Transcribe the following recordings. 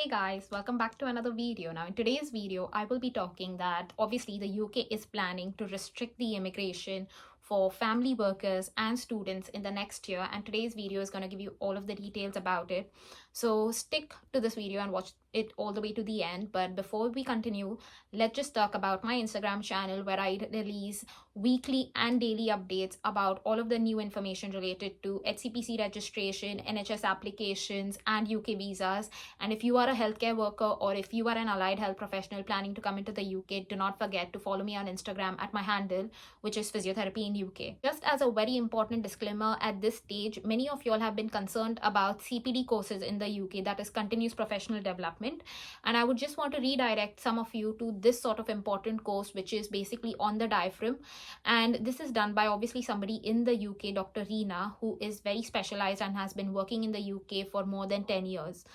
Hey guys, welcome back to another video. Now in today's video, I will be talking that obviously the UK is planning to restrict the immigration for family workers and students in the next year, and today's video is going to give you all of the details about it. So stick to this video and watch it all the way to the end. But before we continue, let's just talk about my Instagram channel where I release weekly and daily updates about all of the new information related to HCPC registration, NHS applications and UK visas. And if you are a healthcare worker or if you are an allied health professional planning to come into the UK, do not forget to follow me on Instagram at my handle, which is physiotherapy in UK. Just as a very important disclaimer at this stage, many of you all have been concerned about CPD courses in the UK, that is continuous professional development. And I would just want to redirect some of you to this sort of important course, which is basically on the diaphragm. And this is done by obviously somebody in the UK, Dr. Reena, who is very specialized and has been working in the UK for more than 10 years.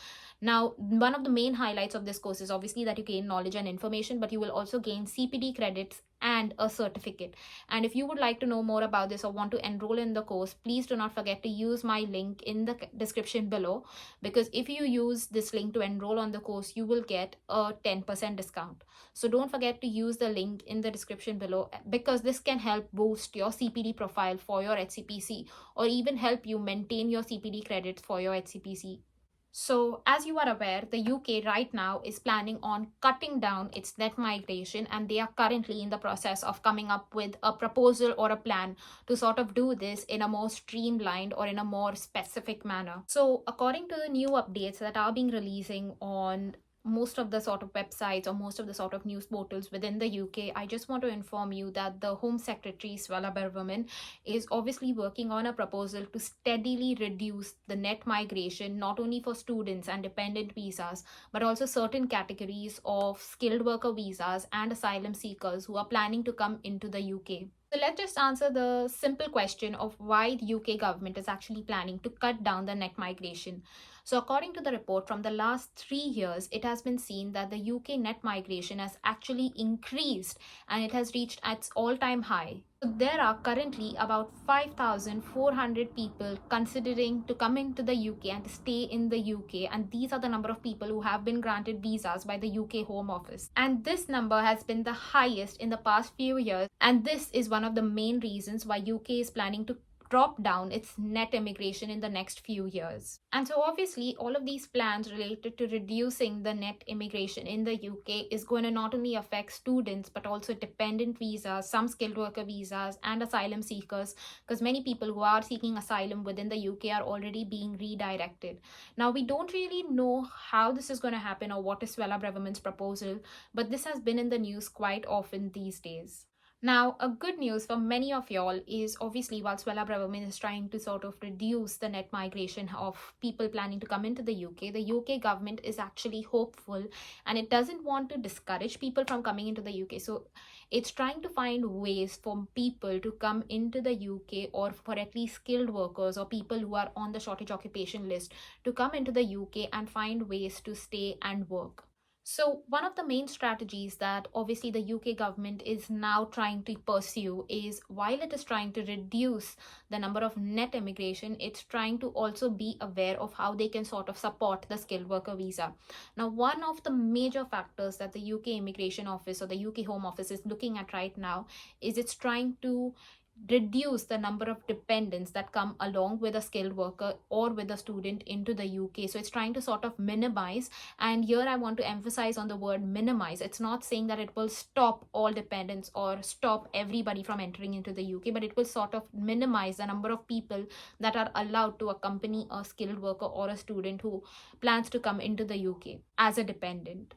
Now, one of the main highlights of this course is obviously that you gain knowledge and information, but you will also gain CPD credits and a certificate. And if you would like to know more about this or want to enroll in the course, please do not forget to use my link in the description below, because if you use this link to enroll on the course, you will get a 10% discount. So don't forget to use the link in the description below, because this can help boost your CPD profile for your HCPC or even help you maintain your CPD credits for your HCPC. So, as you are aware, the UK right now is planning on cutting down its net migration, and they are currently in the process of coming up with a proposal or a plan to sort of do this in a more streamlined or in a more specific manner. So, according to the new updates that are being releasing on most of the sort of websites or most of the sort of news portals within the UK, I just want to inform you that the Home Secretary Swala Berverman is obviously working on a proposal to steadily reduce the net migration, not only for students and dependent visas, but also certain categories of skilled worker visas and asylum seekers who are planning to come into the UK. So let's just answer the simple question of why the UK government is actually planning to cut down the net migration. So according to the report, from the last 3 years, it has been seen that the UK net migration has actually increased and it has reached its all-time high. So there are currently about 5,400 people considering to come into the UK and to stay in the UK, and these are the number of people who have been granted visas by the UK Home Office. And this number has been the highest in the past few years, and this is one of the main reasons why UK is planning to drop down its net immigration in the next few years. And so obviously all of these plans related to reducing the net immigration in the UK is going to not only affect students but also dependent visas, some skilled worker visas and asylum seekers, because many people who are seeking asylum within the UK are already being redirected. Now, we don't really know how this is going to happen or what is Swala Braverman's proposal, but this has been in the news quite often these days. Now, a good news for many of y'all is obviously while Swala Braverman is trying to sort of reduce the net migration of people planning to come into the UK government is actually hopeful and it doesn't want to discourage people from coming into the UK. So it's trying to find ways for people to come into the UK, or for at least skilled workers or people who are on the shortage occupation list to come into the UK and find ways to stay and work. So one of the main strategies that obviously the UK government is now trying to pursue is, while it is trying to reduce the number of net immigration, it's trying to also be aware of how they can sort of support the skilled worker visa. Now, one of the major factors that the UK Immigration Office or the UK Home Office is looking at right now is it's trying to reduce the number of dependents that come along with a skilled worker or with a student into the UK. So it's trying to sort of minimize, and here I want to emphasize on the word minimize. It's not saying that it will stop all dependents or stop everybody from entering into the UK, but it will sort of minimize the number of people that are allowed to accompany a skilled worker or a student who plans to come into the UK as a dependent.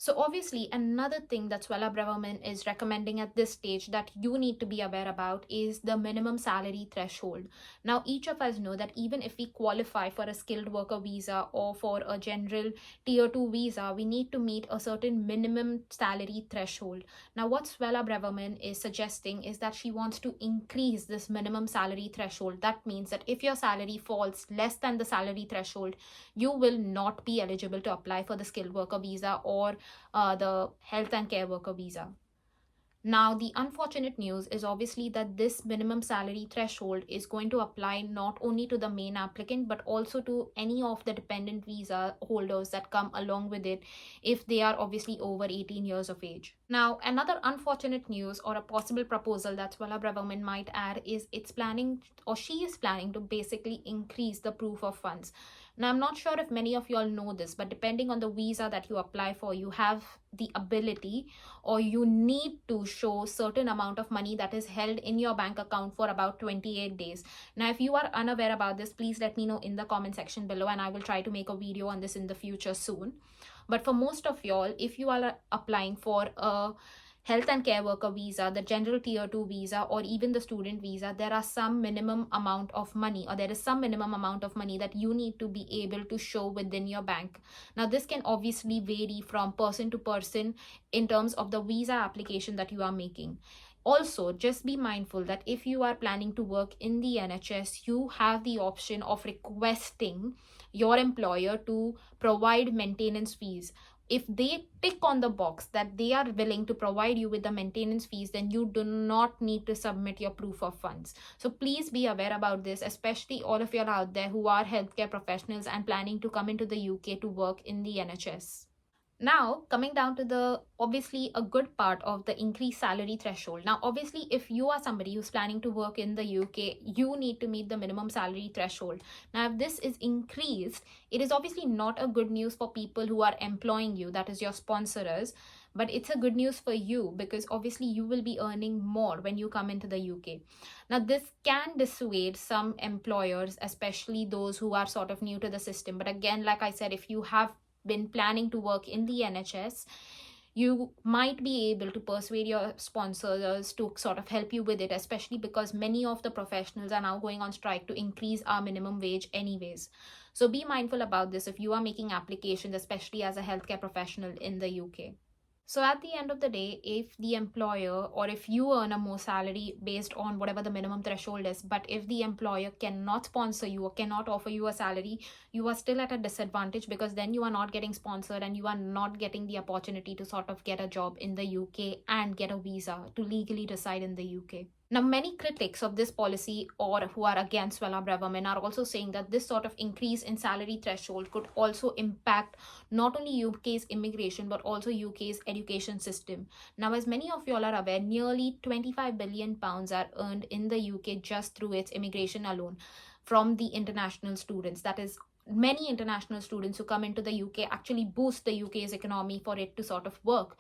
So obviously another thing that Swala Braverman is recommending at this stage that you need to be aware about is the minimum salary threshold. Now, each of us know that even if we qualify for a skilled worker visa or for a general tier 2 visa, we need to meet a certain minimum salary threshold. Now, what Swala Braverman is suggesting is that she wants to increase this minimum salary threshold. That means that if your salary falls less than the salary threshold, you will not be eligible to apply for the skilled worker visa or the health and care worker visa. Now, the unfortunate news is obviously that this minimum salary threshold is going to apply not only to the main applicant but also to any of the dependent visa holders that come along with it if they are obviously over 18 years of age. Now, another unfortunate news or a possible proposal that Swala government might add is it's planning or she is planning to basically increase the proof of funds. Now, I'm not sure if many of you all know this, but depending on the visa that you apply for, you have the ability or you need to show certain amount of money that is held in your bank account for about 28 days. Now, if you are unaware about this, please let me know in the comment section below and I will try to make a video on this in the future soon. But for most of y'all, if you are applying for a health and care worker visa, the general tier 2 visa, or even the student visa, there are some minimum amount of money, or there is some minimum amount of money that you need to be able to show within your bank. Now, this can obviously vary from person to person in terms of the visa application that you are making. Also, just be mindful that if you are planning to work in the NHS, you have the option of requesting your employer to provide maintenance fees. If they tick on the box that they are willing to provide you with the maintenance fees, then you do not need to submit your proof of funds. So please be aware about this, especially all of you out there who are healthcare professionals and planning to come into the UK to work in the NHS. Now, coming down to the obviously a good part of the increased salary threshold. Now, obviously, if you are somebody who's planning to work in the UK, you need to meet the minimum salary threshold. Now, if this is increased, it is obviously not a good news for people who are employing you, that is your sponsors, but it's a good news for you because obviously you will be earning more when you come into the UK. Now, this can dissuade some employers, especially those who are sort of new to the system. But again, like I said, if you have been planning to work in the NHS, you might be able to persuade your sponsors to sort of help you with it, especially because many of the professionals are now going on strike to increase our minimum wage anyways. So be mindful about this if you are making applications, especially as a healthcare professional in the UK. So at the end of the day, if the employer or if you earn a more salary based on whatever the minimum threshold is, but if the employer cannot sponsor you or cannot offer you a salary, you are still at a disadvantage because then you are not getting sponsored and you are not getting the opportunity to sort of get a job in the UK and get a visa to legally reside in the UK. Now, many critics of this policy or who are against Swella Braverman are also saying that this sort of increase in salary threshold could also impact not only UK's immigration but also UK's education system. Now, as many of you all are aware, nearly £25 billion are earned in the UK just through its immigration alone from the international students. That is, many international students who come into the UK actually boost the UK's economy for it to sort of work.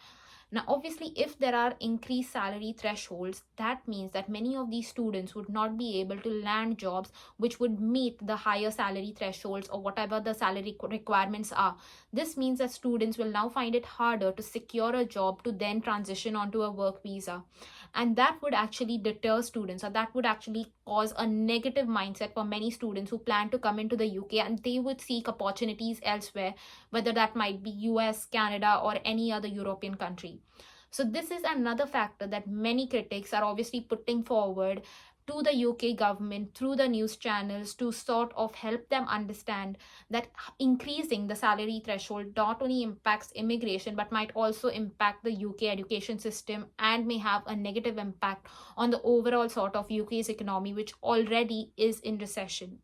Now, obviously, if there are increased salary thresholds, that means that many of these students would not be able to land jobs which would meet the higher salary thresholds or whatever the salary requirements are. This means that students will now find it harder to secure a job to then transition onto a work visa. And that would actually deter students, or that would actually cause a negative mindset for many students who plan to come into the UK, and they would seek opportunities elsewhere, whether that might be US, Canada, or any other European country. So this is another factor that many critics are obviously putting forward to the UK government through the news channels to sort of help them understand that increasing the salary threshold not only impacts immigration but might also impact the UK education system and may have a negative impact on the overall sort of UK's economy, which already is in recession.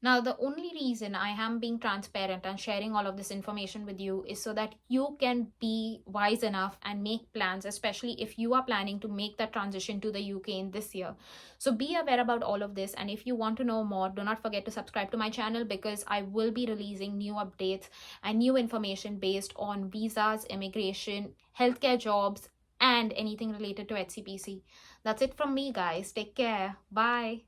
Now, the only reason I am being transparent and sharing all of this information with you is so that you can be wise enough and make plans, especially if you are planning to make that transition to the UK in this year. So be aware about all of this. And if you want to know more, do not forget to subscribe to my channel because I will be releasing new updates and new information based on visas, immigration, healthcare jobs, and anything related to HCPC. That's it from me, guys. Take care. Bye.